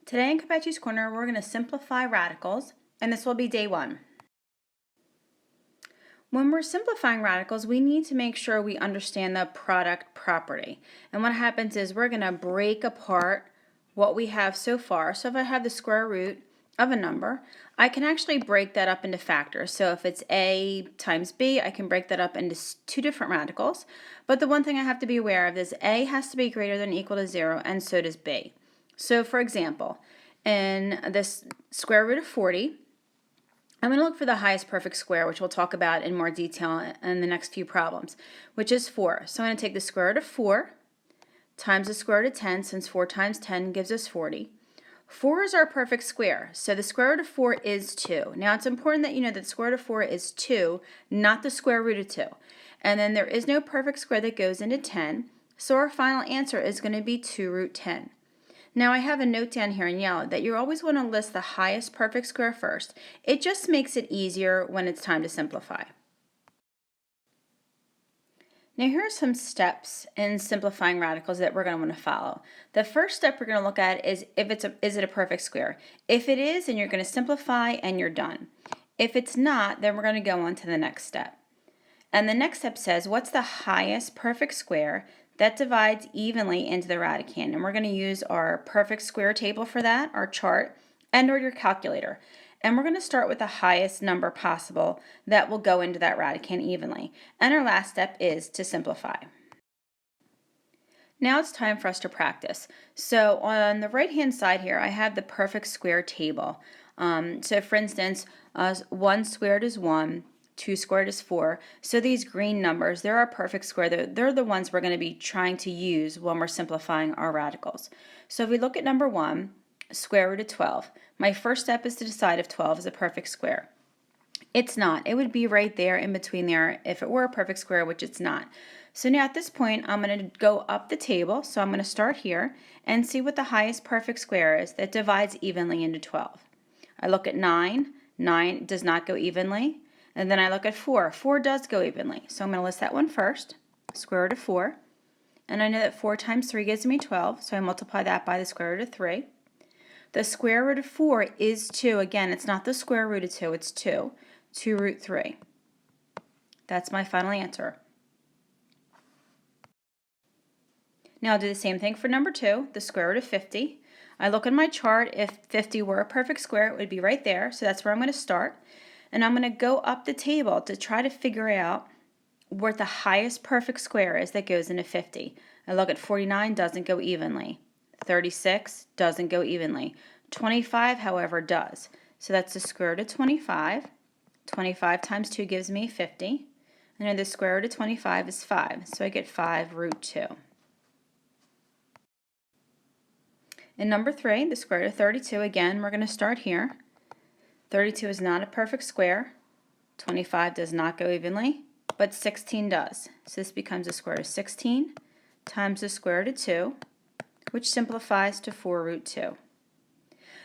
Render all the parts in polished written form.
Today in Capechi's Corner, we're going to simplify radicals, and this will be day one. When we're simplifying radicals, we need to make sure we understand the product property. And what happens is we're going to break apart what we have so far. So if I have the square root of a number, I can actually break that up into factors. So if it's a times b, I can break that up into two different radicals. But the one thing I have to be aware of is a has to be greater than or equal to 0, and so does b. So for example, in this square root of 40, I'm going to look for the highest perfect square, which we'll talk about in more detail in the next few problems, which is 4. So I'm going to take the square root of 4 times the square root of 10, since 4 times 10 gives us 40. 4 is our perfect square, so the square root of 4 is 2. Now it's important that you know that the square root of 4 is 2, not the square root of 2. And then there is no perfect square that goes into 10, so our final answer is going to be 2 root 10. Now I have a note down here in yellow that you always want to list the highest perfect square first. It just makes it easier when it's time to simplify. Now here are some steps in simplifying radicals that we're going to want to follow. The first step we're going to look at is is it a perfect square? If it is, then you're going to simplify and you're done. If it's not, then we're going to go on to the next step. And the next step says, what's the highest perfect square that divides evenly into the radicand? And we're going to use our perfect square table for that, our chart, and or your calculator. And we're going to start with the highest number possible that will go into that radicand evenly. And our last step is to simplify. Now it's time for us to practice. So on the right hand side here, I have the perfect square table. So for instance, 1 squared is 1. 2 squared is 4. So these green numbers, they're our perfect square. They're the ones we're going to be trying to use when we're simplifying our radicals. So if we look at number 1, square root of 12. My first step is to decide if 12 is a perfect square. It's not. It would be right there in between there if it were a perfect square, which it's not. So now at this point, I'm going to go up the table. So I'm going to start here and see what the highest perfect square is that divides evenly into 12. I look at 9. 9 does not go evenly. And then I look at 4. 4 does go evenly. So I'm going to list that one first, square root of 4. And I know that 4 times 3 gives me 12, so I multiply that by the square root of 3. The square root of 4 is 2. Again, it's not the square root of 2, it's 2. 2 root 3. That's my final answer. Now I'll do the same thing for number 2, the square root of 50. I look in my chart. If 50 were a perfect square, it would be right there, so that's where I'm going to start. And I'm going to go up the table to try to figure out what the highest perfect square is that goes into 50. I look at 49, doesn't go evenly. 36 doesn't go evenly. 25, however, does. So that's the square root of 25. 25 times 2 gives me 50. And then the square root of 25 is 5. So I get 5 root 2. In number 3, the square root of 32, again, we're going to start here. 32 is not a perfect square. 25 does not go evenly, but 16 does. So this becomes the square root of 16 times the square root of 2, which simplifies to 4 root 2.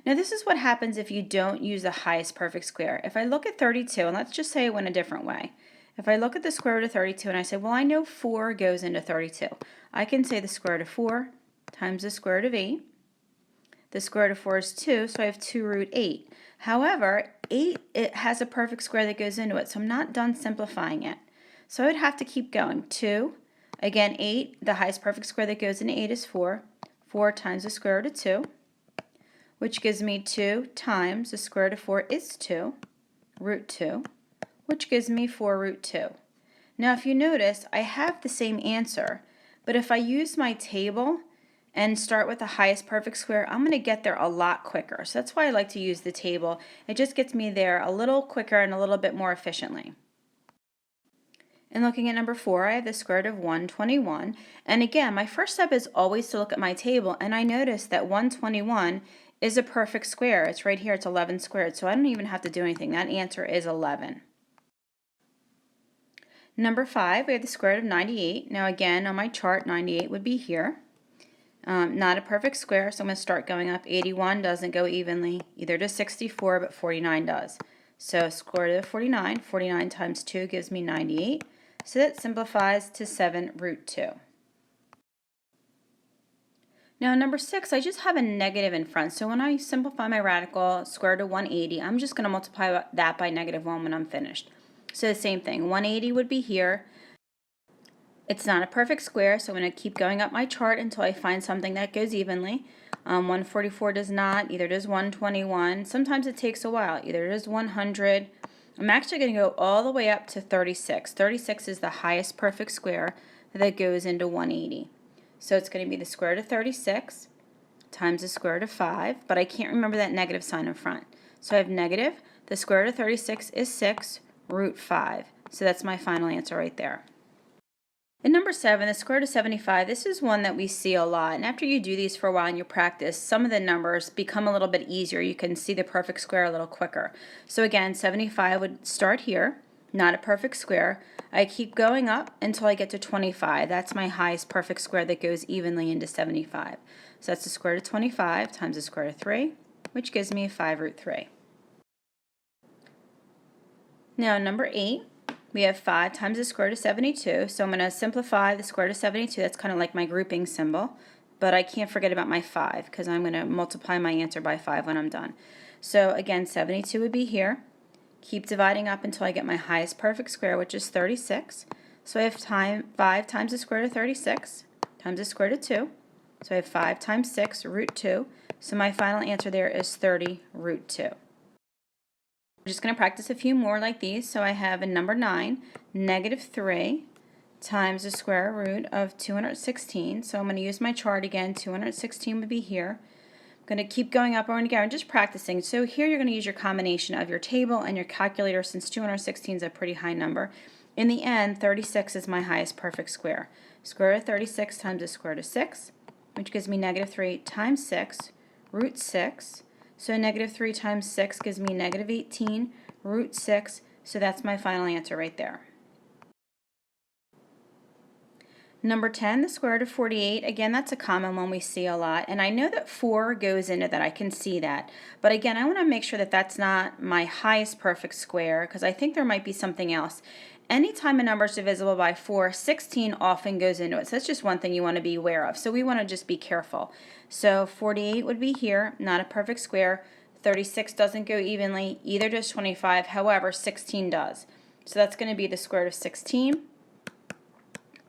Now this is what happens if you don't use the highest perfect square. If I look at 32, and let's just say it went a different way. If I look at the square root of 32 and I say, well, I know 4 goes into 32. I can say the square root of 4 times the square root of 8. The square root of 4 is 2, so I have 2 root 8. However, 8, it has a perfect square that goes into it, so I'm not done simplifying it. So I would have to keep going. 2, again 8, the highest perfect square that goes into 8 is 4. 4 times the square root of 2, which gives me 2 times the square root of 4 is 2, root 2, which gives me 4 root 2. Now if you notice, I have the same answer, but if I use my table and start with the highest perfect square, I'm going to get there a lot quicker. So that's why I like to use the table. It just gets me there a little quicker and a little bit more efficiently. And looking at number 4, I have the square root of 121. And again, my first step is always to look at my table, and I notice that 121 is a perfect square. It's right here, it's 11 squared, so I don't even have to do anything. That answer is 11. Number 5, we have the square root of 98. Now again, on my chart, 98 would be here. Not a perfect square, so I'm going to start going up. 81 doesn't go evenly, either to 64, but 49 does. So square root of 49, 49 times 2 gives me 98. So that simplifies to 7 root 2. Now, number 6, I just have a negative in front. So when I simplify my radical, square root of 180, I'm just going to multiply that by -1 when I'm finished. So the same thing, 180 would be here. It's not a perfect square, so I'm going to keep going up my chart until I find something that goes evenly. 144 does not, either does 121. Sometimes it takes a while, either does 100. I'm actually going to go all the way up to 36. 36 is the highest perfect square that goes into 180. So it's going to be the square root of 36 times the square root of 5, but I can't remember that negative sign in front. So I have negative, the square root of 36 is 6, root 5. So that's my final answer right there. And number 7, the square root of 75, this is one that we see a lot. And after you do these for a while and you practice, some of the numbers become a little bit easier. You can see the perfect square a little quicker. So again, 75 would start here, not a perfect square. I keep going up until I get to 25. That's my highest perfect square that goes evenly into 75. So that's the square root of 25 times the square root of 3, which gives me 5 root 3. Now number 8. We have 5 times the square root of 72, so I'm going to simplify the square root of 72. That's kind of like my grouping symbol, but I can't forget about my 5 because I'm going to multiply my answer by 5 when I'm done. So again, 72 would be here. Keep dividing up until I get my highest perfect square, which is 36. So I have 5 times the square root of 36 times the square root of 2. So I have 5 times 6, root 2. So my final answer there is 30 root 2. I'm just going to practice a few more like these. So I have in number 9, -3 times the square root of 216. So I'm going to use my chart again. 216 would be here. I'm going to keep going up over and again, just practicing. So here you're going to use your combination of your table and your calculator since 216 is a pretty high number. In the end, 36 is my highest perfect square. Square root of 36 times the square root of 6, which gives me -3 times 6, root 6. So -3 times 6 gives me -18, root 6, so that's my final answer right there. Number 10, the square root of 48. Again, that's a common one we see a lot, and I know that 4 goes into that. I can see that. But again, I want to make sure that that's not my highest perfect square, because I think there might be something else. Anytime a number is divisible by 4, 16 often goes into it. So that's just one thing you want to be aware of. So we want to just be careful. So 48 would be here, not a perfect square. 36 doesn't go evenly, either does 25. However, 16 does. So that's going to be the square root of 16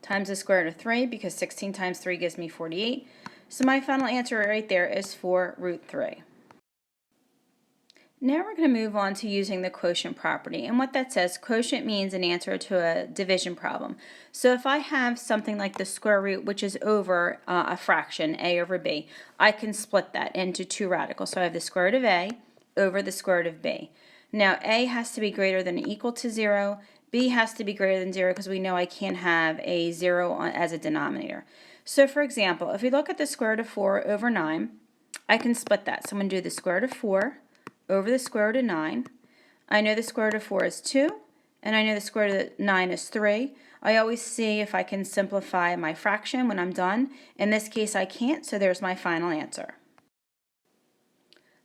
times the square root of 3, because 16 times 3 gives me 48. So my final answer right there is 4 root 3. Now we're going to move on to using the quotient property. And what that says, quotient means an answer to a division problem. So if I have something like the square root, which is over a fraction, a over b, I can split that into 2 radicals. So I have the square root of a over the square root of b. Now a has to be greater than or equal to 0. B has to be greater than 0 because we know I can't have a 0 as a denominator. So for example, if we look at the square root of 4 over 9, I can split that. So I'm going to do the square root of 4 over the square root of 9. I know the square root of 4 is 2, and I know the square root of 9 is 3. I always see if I can simplify my fraction when I'm done. In this case, I can't, so there's my final answer.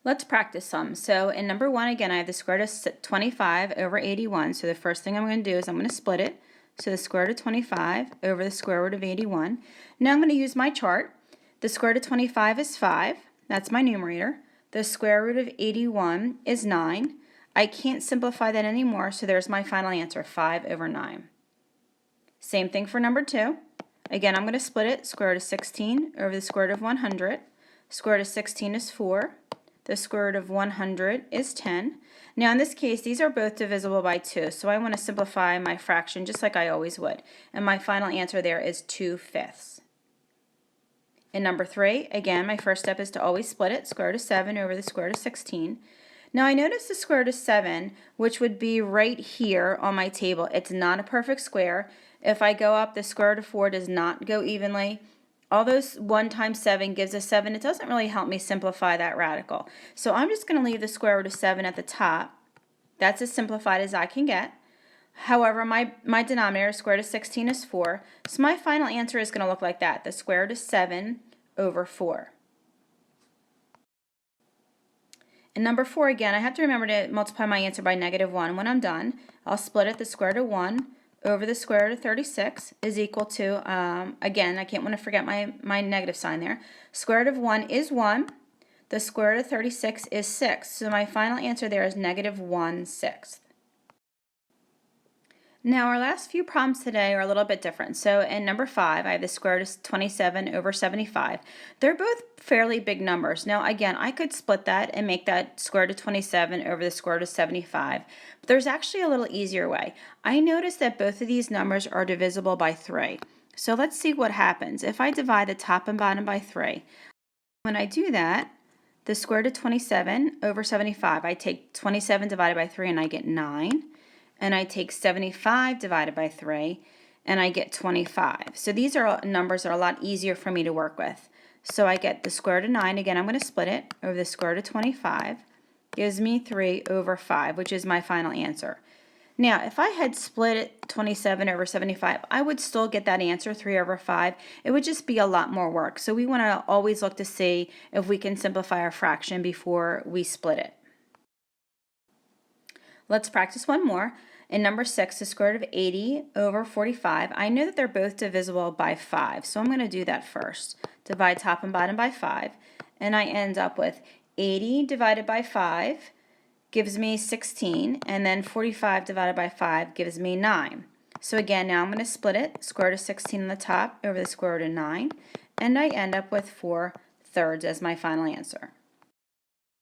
Let's practice some. So in number 1, again, I have the square root of 25 over 81. So the first thing I'm going to do is I'm going to split it. So the square root of 25 over the square root of 81. Now I'm going to use my chart. The square root of 25 is 5. That's my numerator. The square root of 81 is 9. I can't simplify that anymore, so there's my final answer, 5 over 9. Same thing for number 2. Again, I'm going to split it. Square root of 16 over the square root of 100. Square root of 16 is 4. The square root of 100 is 10. Now in this case, these are both divisible by 2, so I want to simplify my fraction just like I always would. And my final answer there is 2/5. In number 3, again, my first step is to always split it, square root of 7 over the square root of 16. Now I notice the square root of 7, which would be right here on my table. It's not a perfect square. If I go up, the square root of 4 does not go evenly. All those 1 times 7 gives us 7. It doesn't really help me simplify that radical. So I'm just going to leave the square root of 7 at the top. That's as simplified as I can get. However, my denominator, square root of 16, is 4. So my final answer is going to look like that, the square root of 7 over 4. And number 4, again, I have to remember to multiply my answer by -1 when I'm done. I'll split it, the square root of 1 over the square root of 36 is equal to, again, I can't want to forget my negative sign there. Square root of 1 is 1. The square root of 36 is 6. So my final answer there is negative 1/6. Now our last few problems today are a little bit different. So in number 5, I have the square root of 27 over 75. They're both fairly big numbers. Now again, I could split that and make that square root of 27 over the square root of 75. But there's actually a little easier way. I noticed that both of these numbers are divisible by 3. So let's see what happens if I divide the top and bottom by 3. When I do that, the square root of 27 over 75, I take 27 divided by 3 and I get 9. And I take 75 divided by 3, and I get 25. So these are numbers that are a lot easier for me to work with. So I get the square root of 9, again I'm going to split it, over the square root of 25, gives me 3 over 5, which is my final answer. Now, if I had split it 27 over 75, I would still get that answer, 3 over 5. It would just be a lot more work. So we want to always look to see if we can simplify our fraction before we split it. Let's practice one more. In number 6, the square root of 80 over 45, I know that they're both divisible by 5, so I'm going to do that first. Divide top and bottom by 5, and I end up with 80 divided by 5 gives me 16, and then 45 divided by 5 gives me 9. So again, now I'm going to split it, square root of 16 on the top over the square root of 9, and I end up with 4/3 as my final answer.